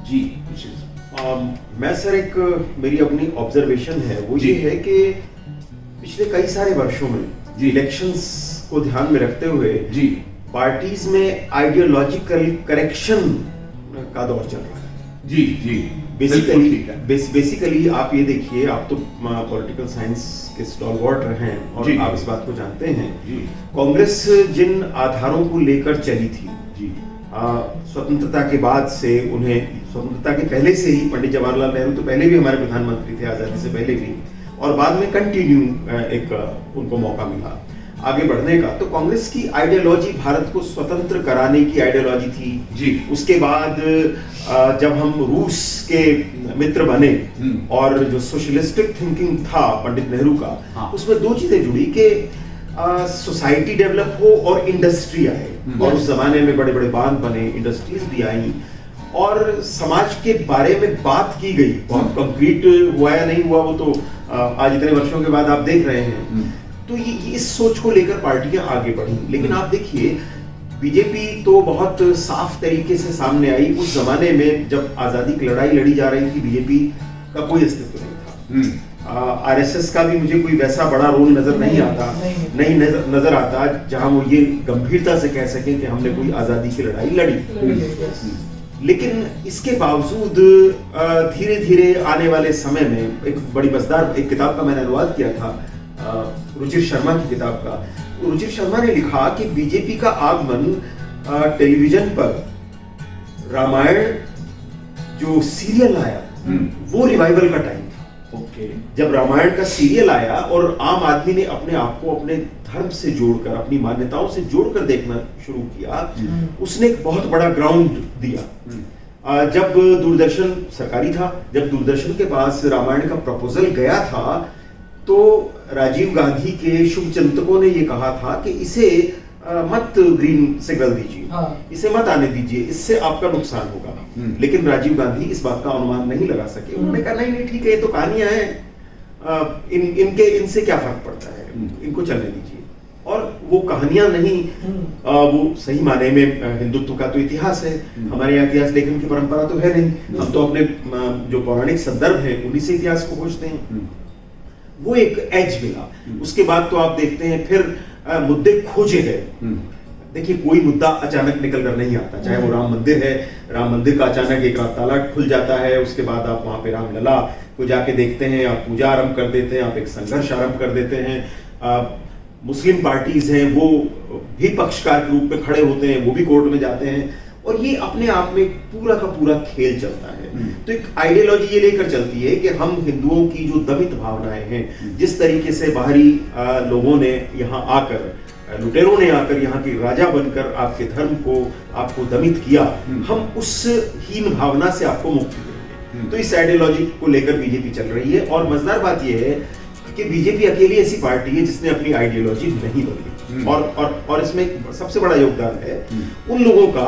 जी कुछ मैं सर, एक मेरी अपनी ऑब्जर्वेशन है वो ये है कि पिछले कई सारे वर्षों में इलेक्शंस को ध्यान में रखते हुए जी पार्टीज में आइडियोलॉजिकल करेक्शन का दौर चल रहा है। जी जी बेसिकली आप ये देखिए, आप तो पॉलिटिकल साइंस के स्टॉलवर्ट रहे हैं और आप इस बात को जानते हैं। कांग्रेस जिन आधारों को लेकर चली थी स्वतंत्रता के बाद से, उन्हें स्वतंत्रता के पहले से ही, पंडित जवाहरलाल नेहरू तो पहले भी हमारे प्रधानमंत्री थे आजादी से पहले भी, और बाद में कंटिन्यू एक उनको मौका मिला आगे बढ़ने का। तो कांग्रेस की आइडियोलॉजी भारत को स्वतंत्र कराने की आइडियोलॉजी थी जी। उसके बाद जब हम रूस के मित्र बने और जो सोशलिस्टिक थिंकिंग था पंडित नेहरू का, उसमें 2 चीजें जुड़ी कि सोसाइटी डेवलप हो और इंडस्ट्री आए। और उस जमाने में बड़े बड़े बांध बने, इंडस्ट्रीज भी आई और समाज के बारे में बात की गई। बहुत कंक्रीट हुआ या नहीं हुआ वो तो आज इतने वर्षों के बाद आप देख रहे हैं। तो ये इस सोच को लेकर पार्टियां आगे बढ़ी। लेकिन आप देखिए, बीजेपी तो बहुत साफ तरीके से सामने आई। उस जमाने में जब आजादी की लड़ाई लड़ी जा रही थी, बीजेपी का कोई अस्तित्व नहीं था। आरएसएस का भी मुझे कोई वैसा बड़ा रोल नजर नहीं आता, नहीं नजर आता जहां वो ये गंभीरता से कह सकें कि हमने कोई आजादी की लड़ाई लड़ी। लेकिन इसके बावजूद धीरे धीरे आने वाले समय में एक बड़ी मजेदार एक किताब का मैंने अनुवाद किया था, रुचिर शर्मा की किताब का। रुचिर शर्मा ने लिखा कि बीजेपी का आगमन टेलीविजन पर रामायण जो सीरियल आया वो रिवाइवल का टाइम था। जब रामायण का सीरियल आया और आम आदमी ने अपने आप को अपने धर्म से जोड़कर, अपनी मान्यताओं से जोड़कर देखना शुरू किया, उसने एक बहुत बड़ा ग्राउंड दिया। जब दूरदर्शन सरकारी था, जब दूरदर्शन के पास रामायण का प्रपोजल गया था, तो राजीव गांधी के शुभ चिंतकों ने ये कहा था कि इसे मत ग्रीन सिग्नल दीजिए, इसे मत आने दीजिए, इससे आपका नुकसान होगा। लेकिन राजीव गांधी इस बात का अनुमान नहीं लगा सके। उन्होंने कहा नहीं ठीक है, ये तो कहानियां हैं, इनसे क्या फर्क पड़ता है, इनको चलने दीजिए। और वो कहानियां नहीं, वो सही माने में हिंदुत्व का तो इतिहास है। हमारे यहाँ इतिहास लेखन की परंपरा तो है नहीं, हम तो अपने जो पौराणिक संदर्भ है उन्हीं से इतिहास को खोजते हैं। वो एक एज मिला। उसके बाद तो आप देखते हैं फिर मुद्दे खोजे गए। देखिए, कोई मुद्दा अचानक निकल कर नहीं आता, चाहे वो राम मंदिर है, राम मंदिर का अचानक एक रात ताला खुल जाता है, उसके बाद आप वहां पे रामलला को जाके देखते हैं, आप पूजा आरंभ कर देते हैं, आप एक संघर्ष आरंभ कर देते हैं। मुस्लिम पार्टीज हैं वो भी पक्षकार के रूप में खड़े होते हैं, वो भी कोर्ट में जाते हैं, और ये अपने आप में पूरा का पूरा खेल चलता है। तो एक आइडियोलॉजी ये लेकर चलती है कि हम हिंदुओं की जो दमित भावनाएं हैं, जिस तरीके से बाहरी लोगों ने यहाँ आकर, लुटेरों ने आकर यहाँ के राजा बनकर आपके धर्म को, आपको दमित किया, हम उस हीन भावना से आपको मुक्ति देंगे। तो इस आइडियोलॉजी को लेकर बीजेपी चल रही है। और मजेदार बात यह है कि बीजेपी अकेली ऐसी पार्टी है जिसने अपनी आइडियोलॉजी नहीं बदली। और इसमें सबसे बड़ा योगदान है उन लोगों का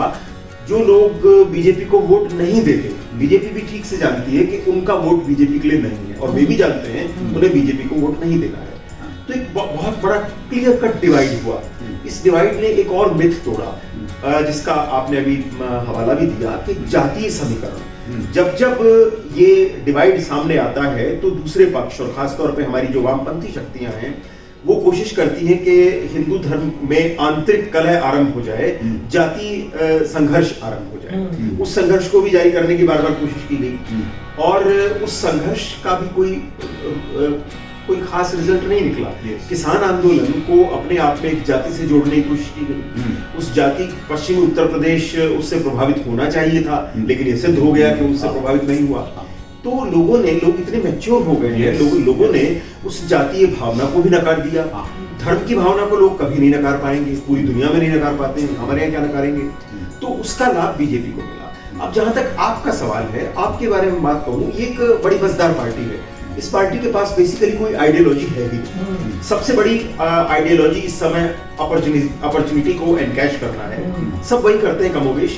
जो लोग बीजेपी को वोट नहीं देते, बीजेपी भी ठीक से जानती है कि उनका वोट बीजेपी के लिए नहीं है, और वे भी जानते हैं उन्हें बीजेपी को वोट नहीं देना है। तो एक बहुत बड़ा क्लियर कट डिवाइड हुआ। इस डिवाइड ने एक और मिथ तोड़ा, जिसका आपने अभी हवाला भी दिया, कि जातीय समीकरण। जब जब ये डिवाइड सामने आता है तो दूसरे पक्ष, और खासतौर पे हमारी जो वामपंथी शक्तियां हैं, वो कोशिश करती हैं कि हिंदू धर्म में आंतरिक कलह आरंभ हो जाए, जाति संघर्ष आरंभ हो जाए। उस संघर्ष को भी जारी करने की बार बार कोशिश की गई, और उस संघर्ष का भी कोई खास रिजल्ट नहीं निकला। किसान आंदोलन को अपने आप में एक जाति से जोड़ने की कोशिश की गई। उस जाति, पश्चिमी उत्तर प्रदेश उससे प्रभावित होना चाहिए था, लेकिन ये सिद्ध हो गया कि उससे प्रभावित नहीं हुआ। तो लोग इतने मैच्योर हो गए हैं, लोगों ने उस जातीय भावना को भी नकार दिया। धर्म की भावना को लोग कभी नहीं नकार पाएंगे, पूरी दुनिया में नहीं नकार पाते हैं, हमारे यहाँ क्या नकारेंगे। तो उसका लाभ बीजेपी को मिला। अब जहां तक आपका सवाल है, आपके बारे में बात करूं, ये एक बड़ी मजेदार पार्टी है। इस पार्टी के पास बेसिकली कोई आइडियोलॉजी है ही नहीं। सबसे बड़ी आइडियोलॉजी इस समय अपॉर्चुनिटी को एनकैश करना है। सब वही करते हैं कमोबेश।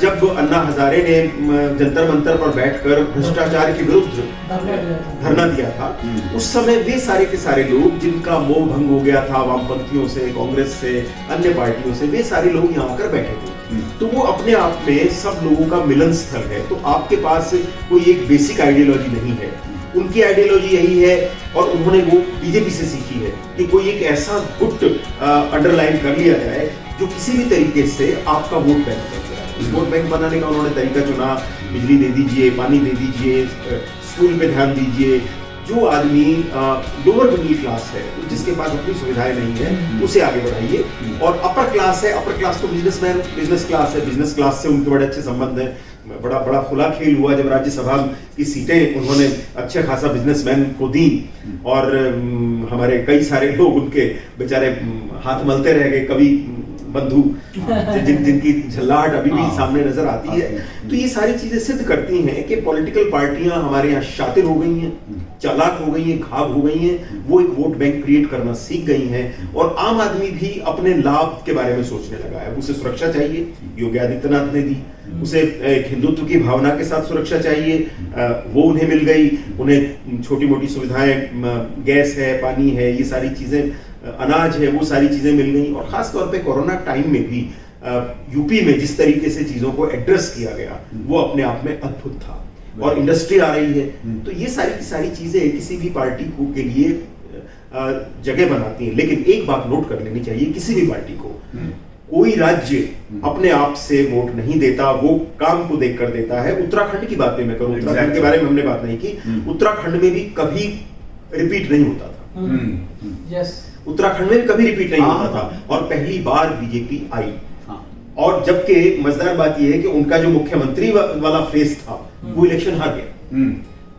जब अन्ना हजारे ने जंतर मंतर पर बैठकर भ्रष्टाचार के विरुद्ध धरना दिया था, उस समय वे सारे के सारे लोग जिनका मोह भंग हो गया था वामपंथियों से, कांग्रेस से, अन्य पार्टियों से, वे सारे लोग यहाँ आकर बैठे थे। तो वो अपने आप में सब लोगों का मिलन स्थल है। तो आपके पास कोई एक बेसिक आइडियोलॉजी नहीं है। उनकी आइडियोलॉजी यही है, और उन्होंने वो बीजेपी से सीखी है, कि कोई एक ऐसा गुट अंडरलाइन कर लिया जाए जो किसी भी तरीके से आपका वोट बैंक बन जाए। उस वोट बैंक बनाने का उन्होंने तरीका चुना, बिजली दे दीजिए, पानी दे दीजिए, स्कूल पे ध्यान दीजिए। जो आदमी लोअर मिडिल क्लास है, जिसके पास अपनी सुविधाएं नहीं है, उसे आगे बढ़ाइए। और अपर क्लास है, अपर क्लास तो बिजनेसमैन, बिजनेस क्लास है, बिजनेस क्लास से उनके बड़े अच्छे संबंध है। बड़ा खुला खेल हुआ जब राज्यसभा की सीटें उन्होंने अच्छे खासा बिजनेसमैन को दी, और हमारे कई सारे लोग उनके बेचारे हाथ मलते रह गए, कवि बंधु जिनकी झल्लाहट अभी भी सामने नजर आती है। तो ये सारी चीजें सिद्ध करती हैं कि पॉलिटिकल पार्टियां हमारे यहाँ शातिर हो गई हैं, चालाक हो गई हैं, घाव हो गई हैं, वो एक वोट बैंक क्रिएट करना सीख गई हैं। और आम आदमी भी अपने लाभ के बारे में सोचने लगा है। उसे सुरक्षा चाहिए, योगी आदित्यनाथ ने दी। उसे एक हिंदुत्व की भावना के साथ सुरक्षा चाहिए, वो उन्हें मिल गई। उन्हें छोटी मोटी सुविधाएं, गैस है, पानी है, ये सारी चीजें, अनाज है, वो सारी चीजें मिल गई। और खास तौर पे कोरोना टाइम में भी यूपी में जिस तरीके से चीजों को एड्रेस किया गया, वो अपने आप में अद्भुत था। और इंडस्ट्री आ रही है। तो ये सारी की सारी चीजें किसी भी पार्टी को के लिए जगह बनाती हैं। लेकिन एक बात नोट कर लेनी चाहिए, किसी भी पार्टी को कोई राज्य अपने आप से वोट नहीं देता, वो काम को देखकर देता है। उत्तराखंड की बात मैं करूं, उत्तराखंड के बारे में हमने बात नहीं की। उत्तराखंड में भी कभी रिपीट नहीं होता था। उत्तराखंड में भी कभी रिपीट नहीं होता था, और पहली बार बीजेपी आई। और जबकि मजेदार बात यह है कि उनका जो मुख्यमंत्री वाला फेस था, वो इलेक्शन हार गया।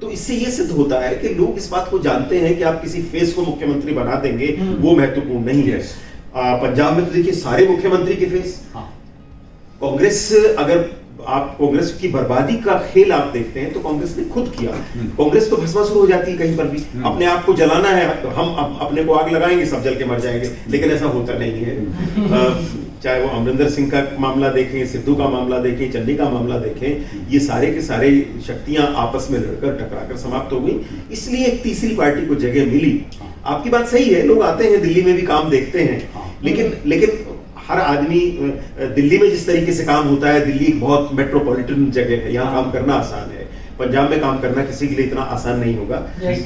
तो इससे ये सिद्ध होता है कि लोग इस बात को जानते हैं कि आप किसी फेस को मुख्यमंत्री बना देंगे, वो महत्वपूर्ण नहीं है। पंजाब में तो देखिए सारे मुख्यमंत्री के फेस। कांग्रेस, अगर आप कांग्रेस की बर्बादी का खेल आप देखते हैं तो कांग्रेस ने खुद किया। कांग्रेस तो भस्मासुर हो जाती है कहीं पर भी। अपने आप को जलाना है, हम अपने को आग लगाएंगे, सब जल के मर जाएंगे, लेकिन ऐसा होता नहीं है। चाहे वो अमरिंदर सिंह का मामला देखें, सिद्धू का मामला देखें, चन्नी का मामला देखें, ये सारे के सारे शक्तियां आपस में लड़कर टकराकर समाप्त हो गई। इसलिए एक तीसरी पार्टी को जगह मिली। आपकी बात सही है, लोग आते हैं, दिल्ली में भी काम देखते हैं, लेकिन हर आदमी, दिल्ली में जिस तरीके से काम होता है, दिल्ली एक बहुत मेट्रोपॉलिटन जगह है, यहाँ काम करना आसान है। पंजाब में काम करना किसी के लिए इतना आसान नहीं होगा।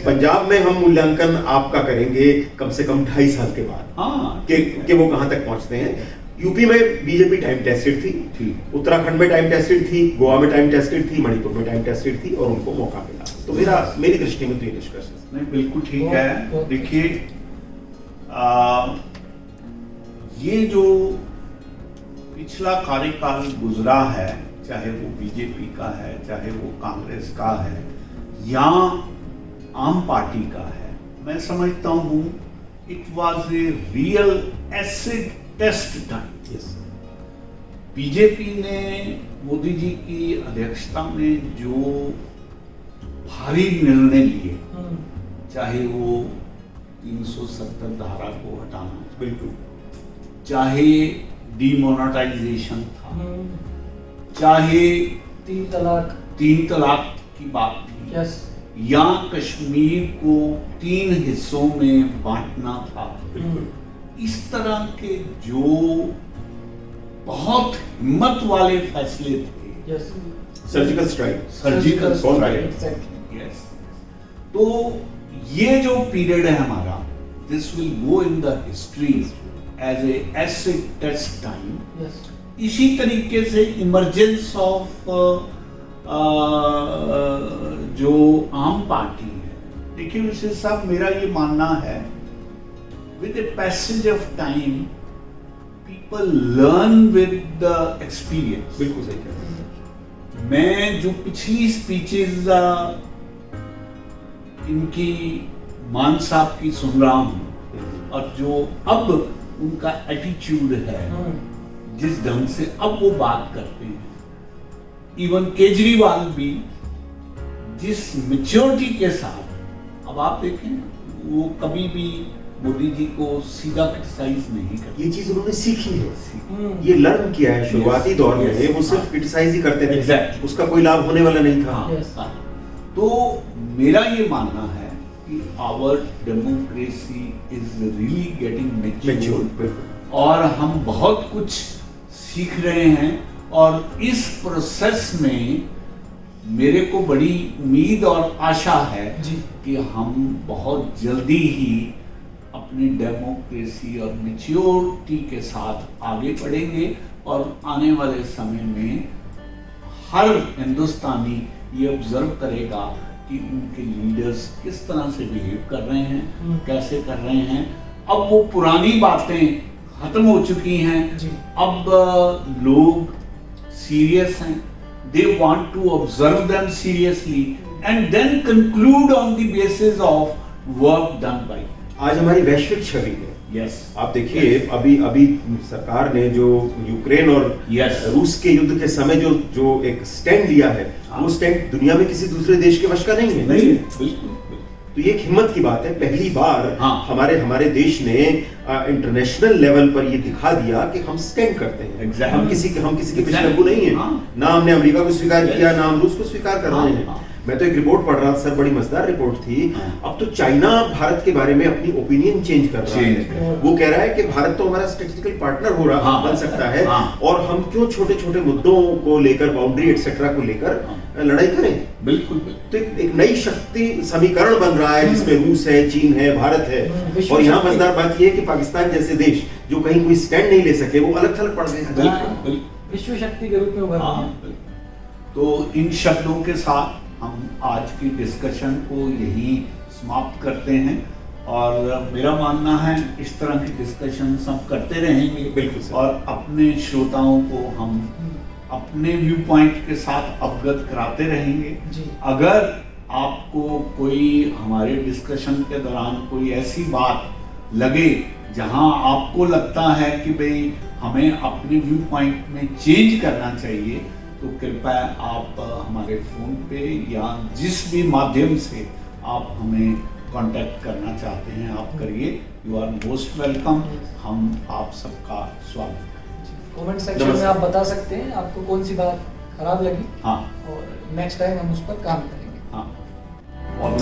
पंजाब में हम मूल्यांकन आपका करेंगे कम से कम 2.5 साल के बाद कि वो कहां तक पहुंचते हैं। यूपी में बीजेपी टाइम टेस्टेड थी, उत्तराखंड में टाइम टेस्टेड थी, गोवा में टाइम टेस्टेड थी, मणिपुर में टाइम टेस्टेड थी, और उनको मौका मिला। तो मेरी दृष्टि में तो ये निष्कर्ष नहीं, बिल्कुल ठीक है। देखिए, ये जो पिछला कार्यकाल गुजरा है, चाहे वो बीजेपी का है, चाहे वो कांग्रेस का है, या आम पार्टी का है, मैं समझता हूं it was a real acid test time. BJP ने मोदी जी की अध्यक्षता में जो भारी निर्णय लिए, चाहे वो 370 धारा को हटाना, बिल्कुल, चाहे डीमोनेटाइजेशन था, चाहे 3 तलाक। 3 तलाक की बात थी, यस। या कश्मीर को 3 हिस्सों में बांटना था, इस तरह के जो बहुत हिम्मत वाले फैसले थे, yes. Surgical strike, surgical strike, exactly. Yes. तो ये जो पीरियड है हमारा, this will go in the history as a acid test time. Yes. इसी तरीके से इमरजेंस ऑफ जो आम पार्टी है, देखिए विशेष साहब, मेरा ये मानना है with a passage of time people learn with the experience. बिल्कुल सही कह रहे हैं। मैं जो पिछली स्पीचेस इनकी मान साहब की सुन रहा हूँ, और जो अब उनका एटीट्यूड है, जिस ढंग से अब वो बात करते हैं, इवन केजरीवाल भी जिस मैच्योरिटी के साथ, अब आप देखें, वो कभी भी मोदी जी को सीधा क्रिटिसाइज नहीं करते। ये चीज उन्होंने सीखी है, हम्म। ये लर्न किया है। शुरुआती दौर में Yes. वो सिर्फ क्रिटिसाइज ही करते थे, Exactly. उसका कोई लाभ होने वाला नहीं था। हाँ, Yes. हाँ। तो मेरा ये मानना है कि our democracy is really getting mature, mature, बिल्कुल। और हम बहुत कुछ सीख रहे हैं, और इस प्रोसेस में मेरे को बड़ी उम्मीद और आशा है जी। कि हम बहुत जल्दी ही अपनी डेमोक्रेसी और मैच्योरिटी के साथ आगे बढ़ेंगे, और आने वाले समय में हर हिंदुस्तानी ये ऑब्जर्व करेगा कि उनके लीडर्स किस तरह से बिहेव कर रहे हैं, कैसे कर रहे हैं। अब वो पुरानी बातें खत्म हो चुकी हैं, जी। अब लोग सीरियस हैं, they want to observe them seriously and then conclude on the basis of work done by. आज हमारी वैश्विक छवि है। यस, आप देखिए, अभी सरकार ने जो यूक्रेन और Yes. रूस के युद्ध के समय जो एक स्टैंड लिया है, हाँ। वो स्टैंड दुनिया में किसी दूसरे देश के वश का नहीं है। नहीं, बिल्कुल। तो ये एक हिम्मत की बात है। पहली बार हाँ। हमारे देश ने इंटरनेशनल लेवल पर ये दिखा दिया कि हम स्टैंड करते हैं। Exactly. हम किसी के पीछे Exactly. लगू नहीं है। हाँ। ना हमने अमेरिका को स्वीकार Yes. किया, ना हम रूस को स्वीकार कर हाँ, रहे हैं। हाँ। मैं तो एक रिपोर्ट पढ़ रहा था सर, बड़ी मजेदार रिपोर्ट थी। हाँ। अब तो चाइना भारत के बारे में अपनी ओपिनियन चेंज कर रहा Change कर रहा है। है। वो कह रहा है कि भारत तो हमारा स्ट्रेटेजिकल पार्टनर हो रहा हाँ। बन सकता है, हाँ। और हम क्यों छोटे छोटे मुद्दों को लेकर, बाउंड्री एक्सेट्रा को लेकर लड़ाई करें। बिल्कुल, बिल्कुल। तो एक नई शक्ति समीकरण बन रहा है, जिसमें रूस है, चीन है, भारत है। विश्व और यहाँ शक्ति। मजेदार बात यह है कि पाकिस्तान जैसे देश जो कहीं कोई स्टैंड नहीं ले सके, वो अलग थलग पड़ गए। बिल्कुल, बिल्कुल। विश्व शक्ति के रूप में उभर रहे हाँ, हैं। बिल्कुल। तो इन शब्दों के साथ हम आज की डिस्कशन को यही समाप्त करते हैं, और मेरा मानना है इस तरह की डिस्कशन हम करते रहेंगे। बिल्कुल सर। और अपने श्रोताओं को हम अपने व्यू पॉइंट के साथ अवगत कराते रहेंगे। जी। अगर आपको कोई हमारे डिस्कशन के दौरान कोई ऐसी बात लगे जहां आपको लगता है कि भाई हमें अपने व्यू पॉइंट में चेंज करना चाहिए, तो कृपया आप हमारे फ़ोन पे या जिस भी माध्यम से आप हमें कांटेक्ट करना चाहते हैं आप करिए। You are most welcome. हम आप सबका स्वागत करते कमेंट सेक्शन में आप बता सकते हैं आपको कौन सी बात खराब लगी, हैं। हाँ, और नेक्स्ट टाइम हम उस पर काम करेंगे। हाँ, बहुत